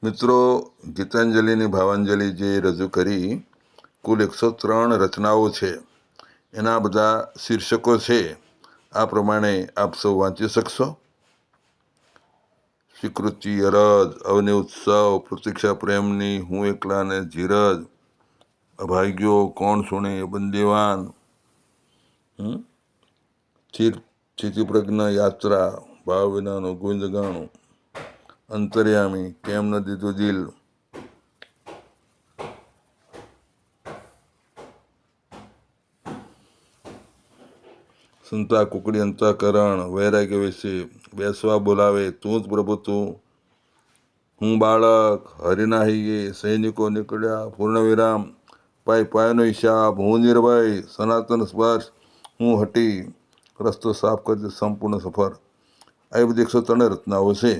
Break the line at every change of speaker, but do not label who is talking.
મિત્રો, ગીતાંજલિની ભાવાંજલિ જે રજૂ કરી કુલ 103 રચનાઓ છે. એના બધા શીર્ષકો છે આ પ્રમાણે આપ સૌ વાંચી શકશો. સ્વીકૃતિ, અરજ, અવનિ ઉત્સવ, પ્રતીક્ષા પ્રેમની, હું એકલા ને ધીરજ, અભાગ્યો, કોણ સુણે, બંદીવાન, સ્થિતિપ્રજ્ઞ યાત્રા, ભાવ વિનાનું ગોવિંદ ગાણું, અંતર્યામી, કેમ ન દીધું દિલ, સંતા કુકડી અંતઃકરણ, વૈરાગ્ય વિશે, બેસવા બોલાવે, તું જ પ્રભુ તું, હું બાળક, હરિના હૈયે, સૈનિકો નીકળ્યા, પૂર્ણવિરામ, પાય પાયનો હિસાબ, હું નિર્ભય, સનાતન સ્પર્શ, હું હટી, રસ્તો સાફ કરજે સંપૂર્ણ સફર. આ બધી 103 રચનાઓ છે.